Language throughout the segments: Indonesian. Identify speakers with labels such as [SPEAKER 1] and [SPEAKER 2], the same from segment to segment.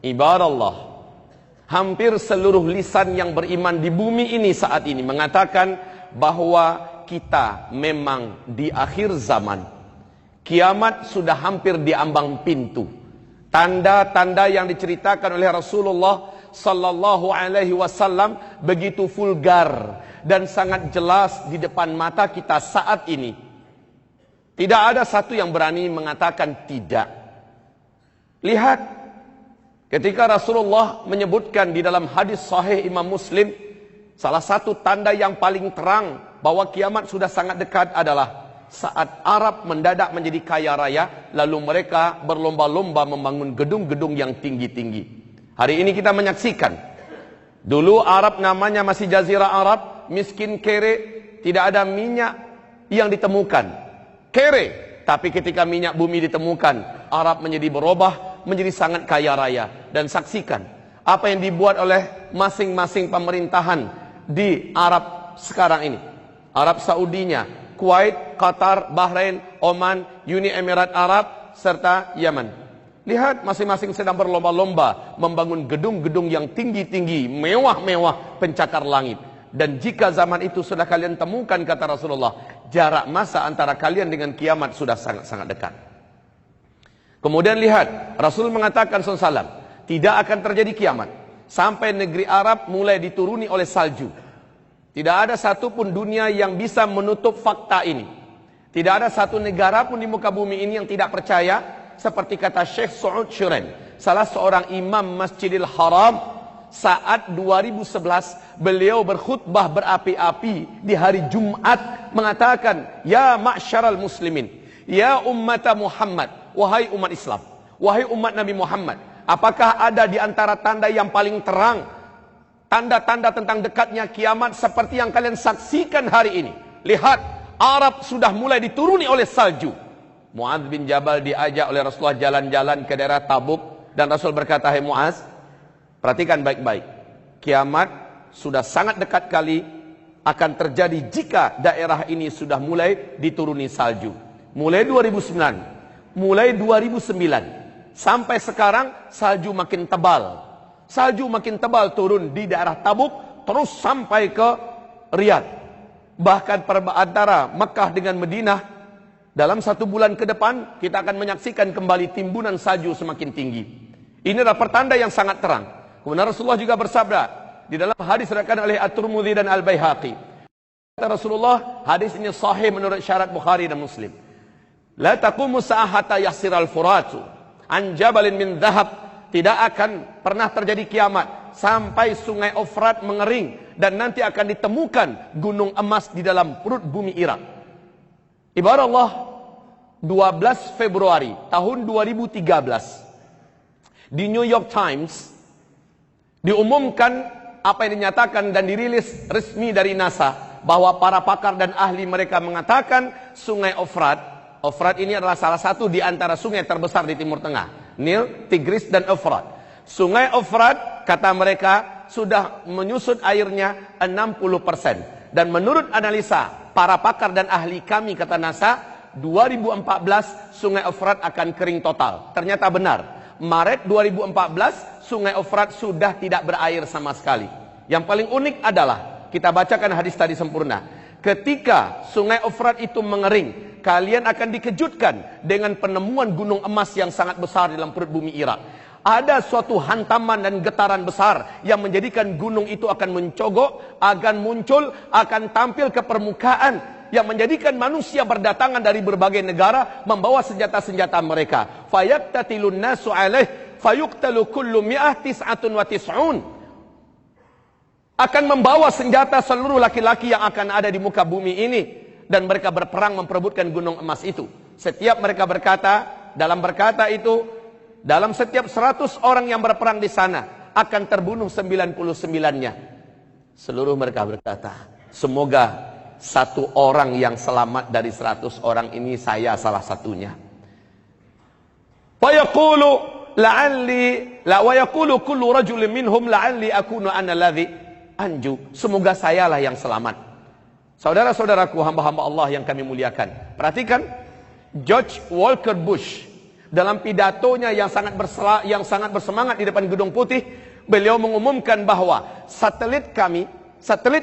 [SPEAKER 1] Ibadallah, hampir seluruh lisan yang beriman di bumi ini saat ini mengatakan bahwa kita memang di akhir zaman. Kiamat sudah hampir di ambang pintu. Tanda-tanda yang diceritakan oleh Rasulullah sallallahu alaihi wasallam begitu vulgar dan sangat jelas di depan mata kita saat ini. Tidak ada satu yang berani mengatakan tidak. Lihat, ketika Rasulullah menyebutkan di dalam hadis sahih Imam Muslim, salah satu tanda yang paling terang bahwa kiamat sudah sangat dekat adalah saat Arab mendadak menjadi kaya raya, lalu mereka berlomba-lomba membangun gedung-gedung yang tinggi-tinggi. Hari ini kita menyaksikan, dulu Arab namanya masih Jazirah Arab, miskin kere, tidak ada minyak yang ditemukan. Kere, tapi ketika minyak bumi ditemukan, Arab menjadi berubah, menjadi sangat kaya raya. Dan saksikan apa yang dibuat oleh masing-masing pemerintahan di Arab sekarang ini. Arab Saudinya, Kuwait, Qatar, Bahrain, Oman, Uni Emirat Arab, serta Yaman. Lihat, masing-masing sedang berlomba-lomba membangun gedung-gedung yang tinggi-tinggi, mewah-mewah, pencakar langit. Dan jika zaman itu sudah kalian temukan, kata Rasulullah, jarak masa antara kalian dengan kiamat sudah sangat-sangat dekat. Kemudian lihat, Rasul mengatakan SAW, tidak akan terjadi kiamat sampai negeri Arab mulai dituruni oleh salju. Tidak ada satupun dunia yang bisa menutup fakta ini. Tidak ada satu negara pun di muka bumi ini yang tidak percaya. Seperti kata Syekh Saud Shuren, salah seorang imam Masjidil Haram, saat 2011 beliau berkhutbah berapi-api di hari Jumat mengatakan, ya ma'syaral muslimin, ya ummata Muhammad, wahai umat Islam, wahai umat Nabi Muhammad, apakah ada di antara tanda yang paling terang, tanda-tanda tentang dekatnya kiamat seperti yang kalian saksikan hari ini? Lihat, Arab sudah mulai dituruni oleh salju. Mu'adz bin Jabal diajak oleh Rasulullah jalan-jalan ke daerah Tabuk, dan Rasul berkata, hai Mu'adz, perhatikan baik-baik, kiamat sudah sangat dekat kali akan terjadi jika daerah ini sudah mulai dituruni salju. Mulai 2009, mulai 2009 sampai sekarang salju makin tebal. Salju makin tebal turun di daerah Tabuk terus sampai ke Riyadh. Bahkan antara Mekah dengan Madinah, dalam 1 bulan ke depan kita akan menyaksikan kembali timbunan salju semakin tinggi. Ini adalah pertanda yang sangat terang. Kemudian Rasulullah juga bersabda di dalam hadis diriwayatkan oleh At-Tirmidzi dan Al-Baihaqi. Kata Rasulullah, hadis ini sahih menurut syarat Bukhari dan Muslim. La taqumu sa'ata yasiral furatu an jabalin min dhahab. Tidak akan pernah terjadi kiamat sampai sungai Efrat mengering dan nanti akan ditemukan gunung emas di dalam perut bumi Irak. Ibarat Allah, 12 Februari tahun 2013 di New York Times diumumkan apa yang dinyatakan dan dirilis resmi dari NASA, bahwa para pakar dan ahli mereka mengatakan sungai Efrat ini adalah salah satu di antara sungai terbesar di Timur Tengah. Nil, Tigris, dan Efrat. Sungai Efrat, kata mereka, sudah menyusut airnya 60%. Dan menurut analisa para pakar dan ahli kami, kata NASA, 2014 sungai Efrat akan kering total. Ternyata benar. Maret 2014 sungai Efrat sudah tidak berair sama sekali. Yang paling unik adalah, kita bacakan hadis tadi sempurna, ketika sungai Efrat itu mengering, kalian akan dikejutkan dengan penemuan gunung emas yang sangat besar di dalam perut bumi Irak. Ada suatu hantaman dan getaran besar yang menjadikan gunung itu akan mencogok, akan muncul, akan tampil ke permukaan, yang menjadikan manusia berdatangan dari berbagai negara membawa senjata-senjata mereka. Fayaqtatilun nasu alaih fayuqtalu kullu mi'ah tis'atun wa tis'un. Akan membawa senjata seluruh laki-laki yang akan ada di muka bumi ini, dan mereka berperang memperebutkan gunung emas itu. Setiap mereka berkata, itu, dalam setiap 100 orang yang berperang di sana akan terbunuh 99-nya. Seluruh mereka berkata, semoga satu orang yang selamat dari 100 orang ini saya salah satunya. Wa yaqulu la'alli la wa yaqulu kullu rajulin minhum la'alli akunu ana alladhi anju. Semoga sayalah yang selamat. Saudara-saudaraku, hamba-hamba Allah yang kami muliakan, perhatikan, George Walker Bush dalam pidatonya yang sangat bersemangat di depan Gedung Putih, beliau mengumumkan bahwa satelit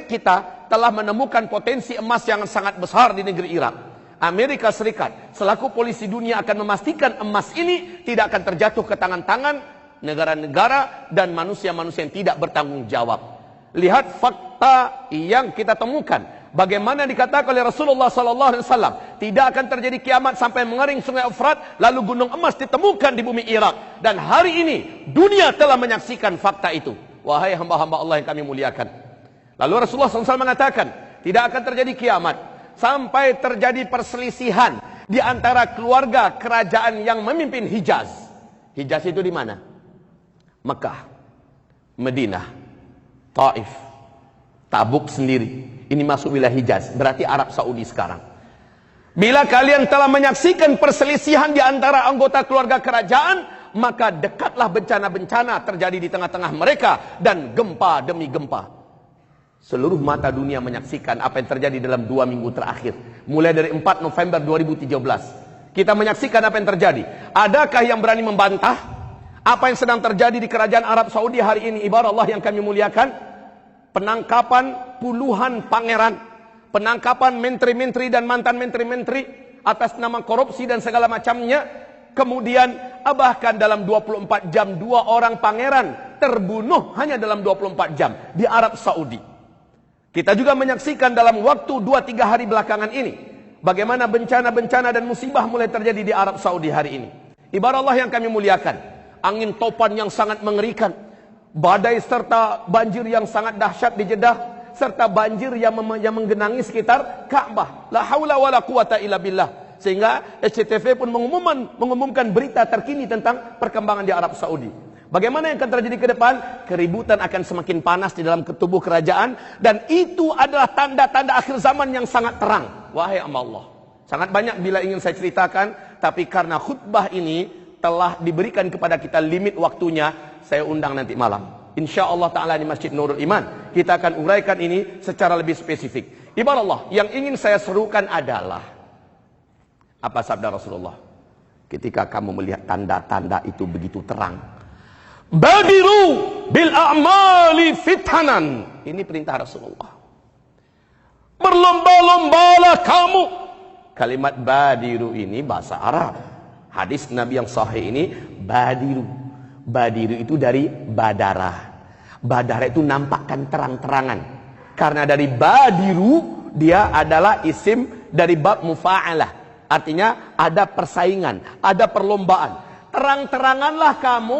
[SPEAKER 1] kita telah menemukan potensi emas yang sangat besar di negeri Irak. Amerika Serikat selaku polisi dunia akan memastikan emas ini tidak akan terjatuh ke tangan-tangan negara-negara dan manusia-manusia yang tidak bertanggung jawab. Lihat fakta yang kita temukan. Bagaimana dikatakan oleh Rasulullah SAW, tidak akan terjadi kiamat sampai mengering sungai Efrat, lalu gunung emas ditemukan di bumi Irak. Dan hari ini dunia telah menyaksikan fakta itu. Wahai hamba-hamba Allah yang kami muliakan. Lalu Rasulullah SAW mengatakan, tidak akan terjadi kiamat sampai terjadi perselisihan di antara keluarga kerajaan yang memimpin Hijaz. Hijaz itu di mana? Mekah, Madinah, Taif, Tabuk sendiri. Ini masuk wilayah Hijaz, berarti Arab Saudi sekarang. Bila kalian telah menyaksikan perselisihan di antara anggota keluarga kerajaan, maka dekatlah bencana-bencana terjadi di tengah-tengah mereka dan gempa demi gempa. Seluruh mata dunia menyaksikan apa yang terjadi dalam 2 minggu terakhir. Mulai dari 4 November 2013. Kita menyaksikan apa yang terjadi. Adakah yang berani membantah apa yang sedang terjadi di kerajaan Arab Saudi hari ini? Ibarat Allah yang kami muliakan. Penangkapan puluhan pangeran, penangkapan menteri-menteri dan mantan menteri-menteri atas nama korupsi dan segala macamnya. Kemudian bahkan dalam 24 jam 2 orang pangeran terbunuh hanya dalam 24 jam di Arab Saudi. Kita juga menyaksikan dalam waktu 2-3 hari belakangan ini bagaimana bencana-bencana dan musibah mulai terjadi di Arab Saudi hari ini. Ibarat Allah yang kami muliakan, angin topan yang sangat mengerikan, badai serta banjir yang sangat dahsyat di Jeddah, serta banjir yang menggenangi sekitar Ka'bah. La haula wala quwata illa billah. Sehingga SCTV pun mengumumkan berita terkini tentang perkembangan di Arab Saudi. Bagaimana yang akan terjadi ke depan? Keributan akan semakin panas di dalam tubuh kerajaan, dan itu adalah tanda-tanda akhir zaman yang sangat terang. Wahai hamba Allah, sangat banyak bila ingin saya ceritakan, tapi karena khutbah ini telah diberikan kepada kita limit waktunya, saya undang nanti malam. Insya Allah Ta'ala di Masjid Nurul Iman kita akan uraikan ini secara lebih spesifik. Ibarat Allah, yang ingin saya serukan adalah apa sabda Rasulullah ketika kamu melihat tanda-tanda itu begitu terang, badiru bil a'mali fitanan. Ini perintah Rasulullah. Berlomba-lombalah kamu. Kalimat badiru ini bahasa Arab. Hadis Nabi yang sahih ini badiru. Badiru itu dari badara. Badara itu nampakkan terang-terangan. Karena dari badiru dia adalah isim dari bab mufa'alah. Artinya ada persaingan, ada perlombaan. Terang-teranganlah kamu,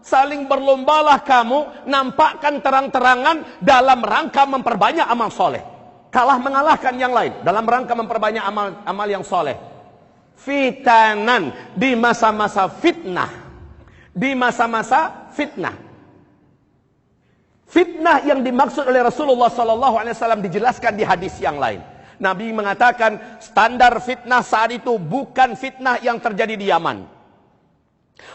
[SPEAKER 1] saling berlombalah kamu, nampakkan terang-terangan dalam rangka memperbanyak amal soleh. Kalah mengalahkan yang lain dalam rangka memperbanyak amal yang soleh. Fitanan, di masa-masa fitnah. Di masa-masa fitnah. Fitnah yang dimaksud oleh Rasulullah SAW dijelaskan di hadis yang lain. Nabi mengatakan standar fitnah saat itu bukan fitnah yang terjadi di Yaman,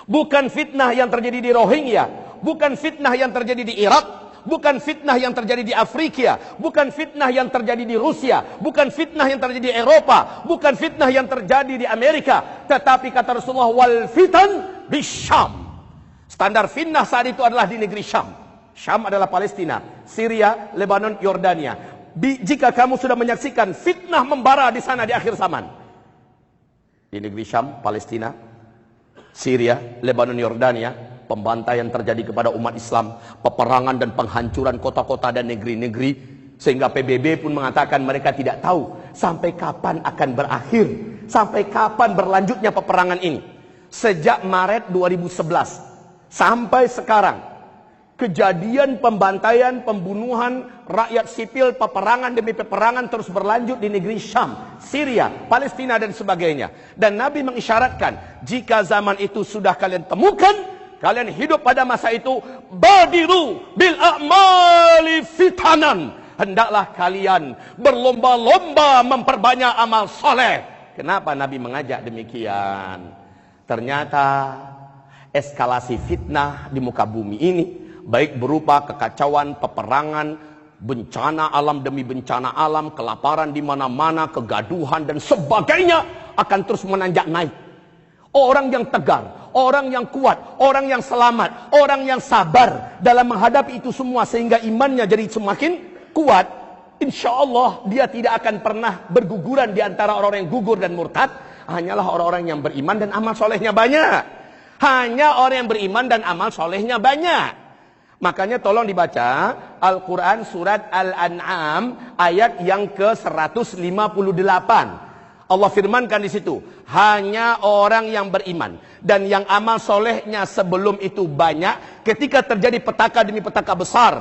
[SPEAKER 1] bukan fitnah yang terjadi di Rohingya, bukan fitnah yang terjadi di Irak, bukan fitnah yang terjadi di Afrika, bukan fitnah yang terjadi di Rusia, bukan fitnah yang terjadi di Eropa, bukan fitnah yang terjadi di Amerika, tetapi kata Rasulullah, wal fitan bisyam. Standar fitnah saat itu adalah di negeri Syam. Syam adalah Palestina, Syria, Lebanon, Yordania. Jika kamu sudah menyaksikan fitnah membara di sana di akhir zaman, di negeri Syam, Palestina, Syria, Lebanon, Yordania, pembantaian terjadi kepada umat Islam, peperangan dan penghancuran kota-kota dan negeri-negeri, sehingga PBB pun mengatakan mereka tidak tahu sampai kapan akan berakhir, sampai kapan berlanjutnya peperangan ini. Sejak Maret 2011 sampai sekarang, kejadian pembantaian, pembunuhan rakyat sipil, peperangan demi peperangan terus berlanjut di negeri Syam, Syria, Palestina dan sebagainya. Dan Nabi mengisyaratkan, jika zaman itu sudah kalian temukan, kalian hidup pada masa itu, badiru bil a'mali fitanan. Hendaklah kalian berlomba-lomba memperbanyak amal soleh. Kenapa Nabi mengajak demikian? Ternyata eskalasi fitnah di muka bumi ini, baik berupa kekacauan, peperangan, bencana alam demi bencana alam, kelaparan di mana-mana, kegaduhan dan sebagainya, akan terus menanjak naik. Orang yang tegar, orang yang kuat, orang yang selamat, orang yang sabar dalam menghadapi itu semua sehingga imannya jadi semakin kuat. Insya Allah dia tidak akan pernah berguguran di antara orang-orang yang gugur dan murtad. Hanyalah orang-orang yang beriman dan amal solehnya banyak. Hanya orang yang beriman dan amal solehnya banyak. Makanya tolong dibaca Al-Quran surat Al-An'am ayat yang ke-158. Allah firmankan di situ, hanya orang yang beriman dan yang amal solehnya sebelum itu banyak, ketika terjadi petaka demi petaka besar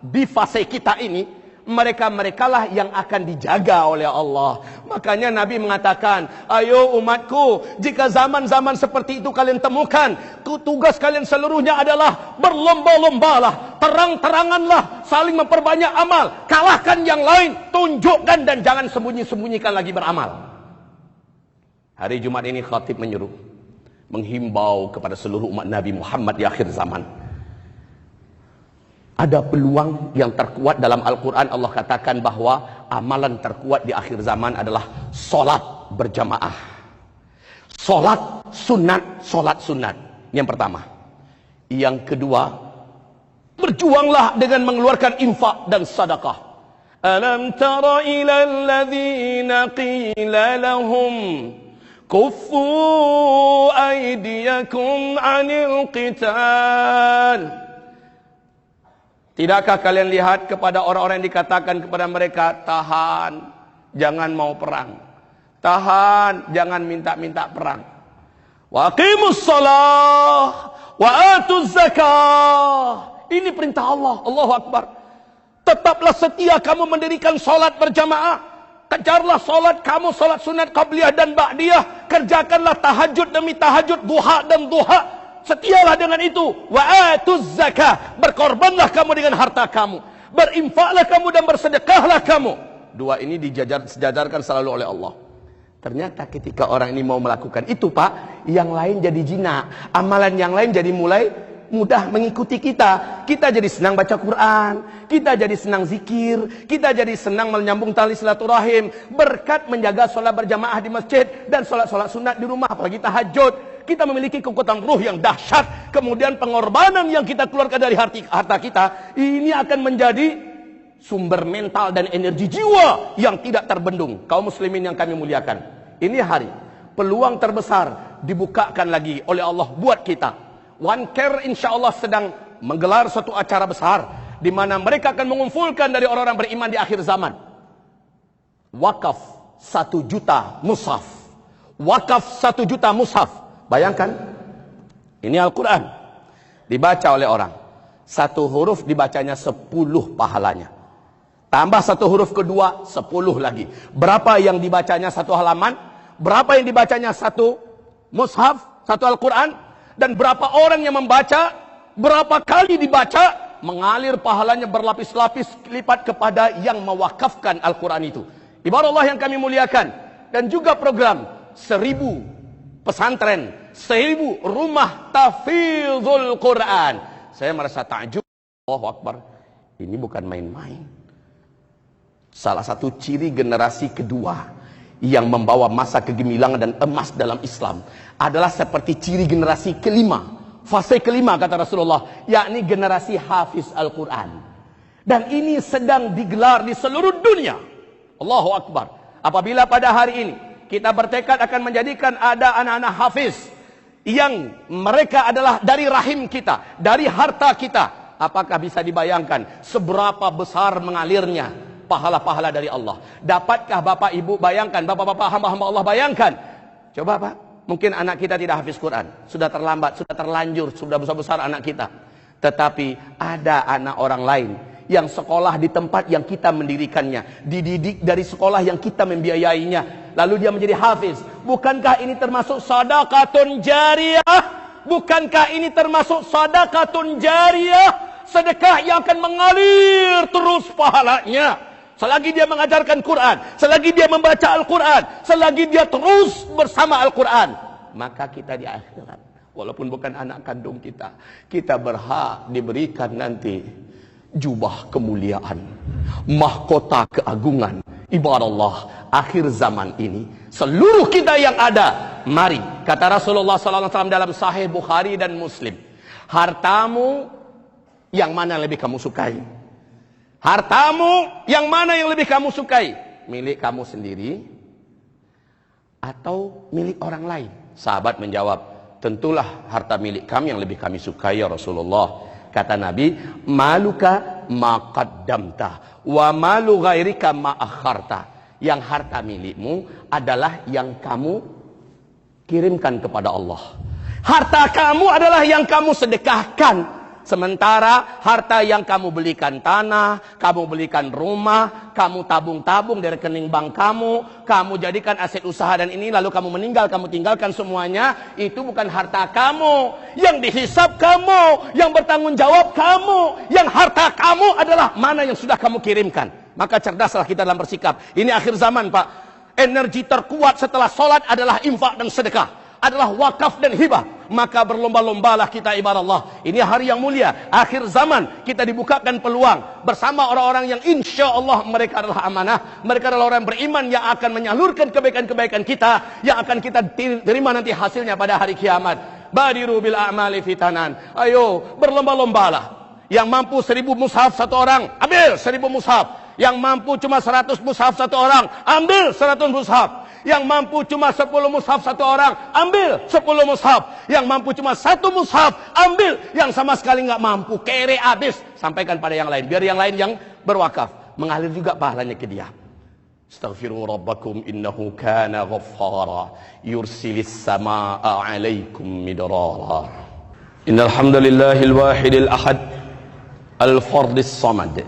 [SPEAKER 1] di fase kita ini, mereka-merekalah yang akan dijaga oleh Allah. Makanya Nabi mengatakan, ayo umatku, jika zaman-zaman seperti itu kalian temukan, tugas kalian seluruhnya adalah berlomba-lombalah, terang-teranganlah, saling memperbanyak amal, kalahkan yang lain, tunjukkan dan jangan sembunyi-sembunyikan lagi beramal. Hari Jumat ini khatib menyuruh, menghimbau kepada seluruh umat Nabi Muhammad di akhir zaman. Ada peluang yang terkuat dalam Al-Quran. Allah katakan bahwa amalan terkuat di akhir zaman adalah solat berjamaah. Solat sunat. Yang pertama. Yang kedua, berjuanglah dengan mengeluarkan infak dan sedekah. Alam tara ilal ladzina qila lahum kuffu aydiyakum 'anil qital. Tidakkah kalian lihat kepada orang-orang yang dikatakan kepada mereka, tahan, jangan mau perang. Tahan, jangan minta-minta perang. Wa aqimus shalah wa atuz zakah. Ini perintah Allah, Allahu Akbar. Tetaplah setia kamu mendirikan salat berjamaah. Kejarlah salat kamu, salat sunat qabliyah dan ba'diyah. Kerjakanlah tahajud demi tahajud, duha dan duha. Setialah dengan itu. Wa atuz zakah. Berkorbanlah kamu dengan harta kamu. Berinfaklah kamu dan bersedekahlah kamu. Dua ini dijajarkan selalu oleh Allah. Ternyata ketika orang ini mau melakukan itu, Pak, yang lain jadi jinak. Amalan yang lain jadi mulai mudah mengikuti kita. Kita jadi senang baca Quran. Kita jadi senang zikir. Kita jadi senang menyambung tali silaturahim. Berkat menjaga sholat berjamaah di masjid. Dan sholat-sholat sunat di rumah. Apalagi tahajud. Kita memiliki kekuatan ruh yang dahsyat. Kemudian pengorbanan yang kita keluarkan dari harta kita, ini akan menjadi sumber mental dan energi jiwa yang tidak terbendung. Kaum muslimin yang kami muliakan, ini hari peluang terbesar dibukakan lagi oleh Allah buat kita. One Care insya Allah sedang menggelar suatu acara besar di mana mereka akan mengumpulkan dari orang-orang beriman di akhir zaman. Wakaf 1 juta mushaf. Wakaf 1 juta mushaf. Bayangkan, ini Al-Quran dibaca oleh orang. 1 huruf dibacanya 10 pahalanya. Tambah 1 huruf kedua, 10 lagi. Berapa yang dibacanya 1 halaman? Berapa yang dibacanya 1 mushaf, 1 Al-Quran? Dan berapa orang yang membaca? Berapa kali dibaca? Mengalir pahalanya berlapis-lapis lipat kepada yang mewakafkan Al-Quran itu. Ibarat Allah yang kami muliakan. Dan juga program 1000 pesantren, 1000 rumah tahfidzul Quran. Saya merasa takjub. Allahu Akbar. Ini bukan main-main. Salah satu ciri generasi kedua yang membawa masa kegemilangan dan emas dalam Islam adalah seperti ciri generasi kelima. Fase kelima kata Rasulullah, yakni generasi hafiz Al-Quran. Dan ini sedang digelar di seluruh dunia. Allahu Akbar. Apabila pada hari ini kita bertekad akan menjadikan ada anak-anak hafiz yang mereka adalah dari rahim kita, dari harta kita. Apakah bisa dibayangkan seberapa besar mengalirnya pahala-pahala dari Allah? Dapatkah Bapak Ibu bayangkan, Bapak-bapak hamba-hamba Allah bayangkan? Coba Pak, mungkin anak kita tidak hafiz Quran, sudah terlambat, sudah terlanjur, sudah besar-besar anak kita. Tetapi ada anak orang lain yang sekolah di tempat yang kita mendirikannya, dididik dari sekolah yang kita membiayainya, lalu dia menjadi hafiz. Bukankah ini termasuk sedekahun jariyah? Bukankah ini termasuk sedekahun jariyah? Sedekah yang akan mengalir terus pahalanya. Selagi dia mengajarkan Quran, selagi dia membaca Al-Quran, selagi dia terus bersama Al-Quran, maka kita di akhirat, walaupun bukan anak kandung kita, kita berhak diberikan nanti jubah kemuliaan, mahkota keagungan. Ibarat Allah, akhir zaman ini seluruh kita yang ada, mari Kata Rasulullah SAW dalam Sahih Bukhari dan Muslim, hartamu yang mana yang lebih kamu sukai? Hartamu yang mana yang lebih kamu sukai? Milik kamu sendiri atau milik orang lain? Sahabat menjawab, tentulah harta milik kami yang lebih kami sukai ya Rasulullah. Kata Nabi, maluka ma qaddamta wa malu ghairika ma akharta. Yang harta milikmu adalah yang kamu kirimkan kepada Allah. Harta kamu adalah yang kamu sedekahkan. Sementara harta yang kamu belikan tanah, kamu belikan rumah, kamu tabung-tabung dari rekening bank kamu jadikan aset usaha dan ini lalu kamu meninggal, kamu tinggalkan semuanya, itu bukan harta kamu. Yang dihisab kamu, yang bertanggung jawab kamu, yang harta kamu adalah mana yang sudah kamu kirimkan. Maka cerdaslah kita dalam bersikap. Ini akhir zaman, Pak. Energi terkuat setelah sholat adalah infak dan sedekah, adalah wakaf dan hibah. Maka berlomba-lombalah kita ibarat Allah. Ini hari yang mulia, akhir zaman. Kita dibukakan peluang bersama orang-orang yang insya Allah mereka adalah amanah. Mereka adalah orang beriman yang akan menyalurkan kebaikan-kebaikan kita, yang akan kita terima nanti hasilnya pada hari kiamat. Badiru bil a'mali fitanan. Ayo berlomba-lombalah. Yang mampu 1000 mushaf satu orang, ambil 1000 mushaf. Yang mampu cuma 100 mushaf satu orang, ambil 100 mushaf. Yang mampu cuma 10 mushaf satu orang, ambil 10 mushaf. Yang mampu cuma 1 mushaf, ambil. Yang sama sekali nggak mampu, kere habis, sampaikan pada yang lain. Biar yang lain yang berwakaf, mengalir juga pahalanya ke dia. Astaghfiru rabbakum innahu kana ghaffara yursilis samaa'a 'alaikum midrara. Innal hamdalillahil wahidil ahad al-fardis samad.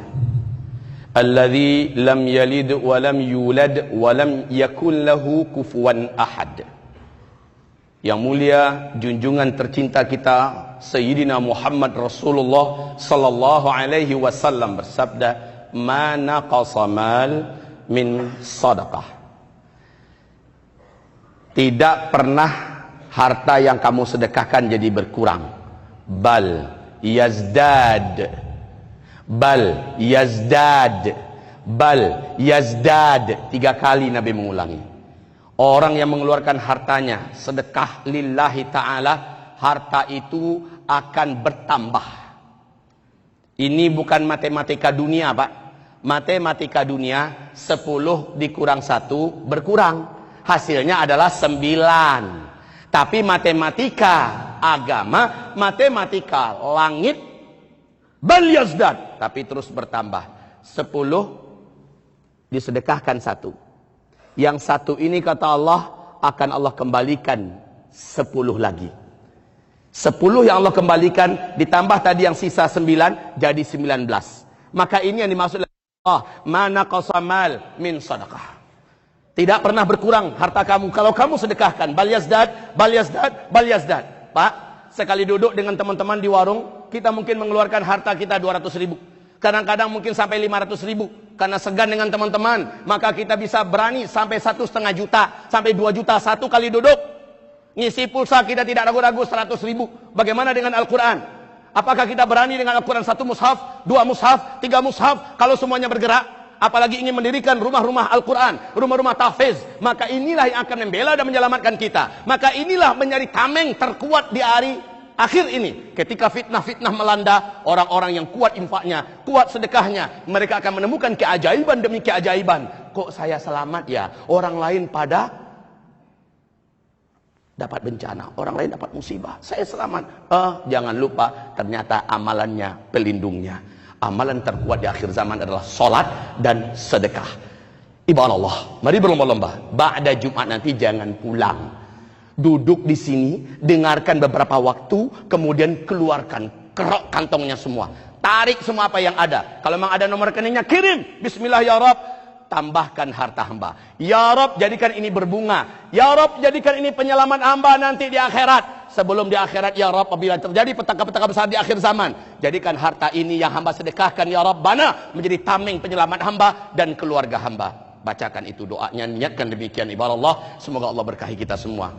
[SPEAKER 1] Alladzi lam yalid wa lam yulad wa lam yakul lahu kufuwan ahad. Yang mulia junjungan tercinta kita Sayyidina Muhammad Rasulullah sallallahu alaihi wasallam bersabda, "Ma naqasa mal min sadaqah." Tidak pernah harta yang kamu sedekahkan jadi berkurang. Bal yazdad. Bal yazdad, bal yazdad. 3 kali Nabi mengulangi. Orang yang mengeluarkan hartanya sedekah lillahi ta'ala, harta itu akan bertambah. Ini bukan matematika dunia, Pak. Matematika dunia 10 dikurang 1 berkurang, hasilnya adalah 9. Tapi matematika agama, matematika langit, bal yazdad, tapi terus bertambah. 10 disedekahkan 1. Yang 1 ini kata Allah akan Allah kembalikan 10 lagi. 10 yang Allah kembalikan ditambah tadi yang sisa 9 jadi 19. Maka ini yang dimaksud Allah, mana qasamal min sadaqah. Tidak pernah berkurang harta kamu kalau kamu sedekahkan. Bal yazdad, bal yazdad, bal yazdad. Pak, sekali duduk dengan teman-teman di warung, kita mungkin mengeluarkan harta kita 200.000. Kadang-kadang mungkin sampai 500.000. Karena segan dengan teman-teman, maka kita bisa berani sampai 1,5 juta, sampai 2 juta satu kali duduk. Ngisi pulsa kita tidak ragu-ragu 100.000. Bagaimana dengan Al-Quran? Apakah kita berani dengan Al-Quran 1 mushaf, 2 mushaf, 3 mushaf, kalau semuanya bergerak? Apalagi ingin mendirikan rumah-rumah Al-Quran, rumah-rumah tahfiz. Maka inilah yang akan membela dan menyelamatkan kita. Maka inilah menjadi tameng terkuat di hari akhir ini. Ketika fitnah-fitnah melanda, orang-orang yang kuat infaknya, kuat sedekahnya, mereka akan menemukan keajaiban demi keajaiban. Kok saya selamat ya? Orang lain pada dapat bencana, orang lain dapat musibah, saya selamat. Jangan lupa ternyata amalannya pelindungnya. Amalan terkuat di akhir zaman adalah sholat dan sedekah. Ibarat Allah, mari berlomba-lomba. Ba'da Jumat nanti jangan pulang. Duduk di sini, dengarkan beberapa waktu, kemudian keluarkan, kerok kantongnya semua. Tarik semua apa yang ada. Kalau memang ada nomor rekeningnya, kirim. Bismillah ya Rabb, tambahkan harta hamba. Ya Rabb, jadikan ini berbunga. Ya Rabb, jadikan ini penyelamat hamba nanti di akhirat. Sebelum di akhirat, ya Rabb, apabila terjadi petaka-petaka besar di akhir zaman, jadikan harta ini yang hamba sedekahkan, ya Rabbana, menjadi tameng penyelamat hamba dan keluarga hamba. Bacakan itu doanya, niatkan demikian ibarat Allah. Semoga Allah berkahi kita semua.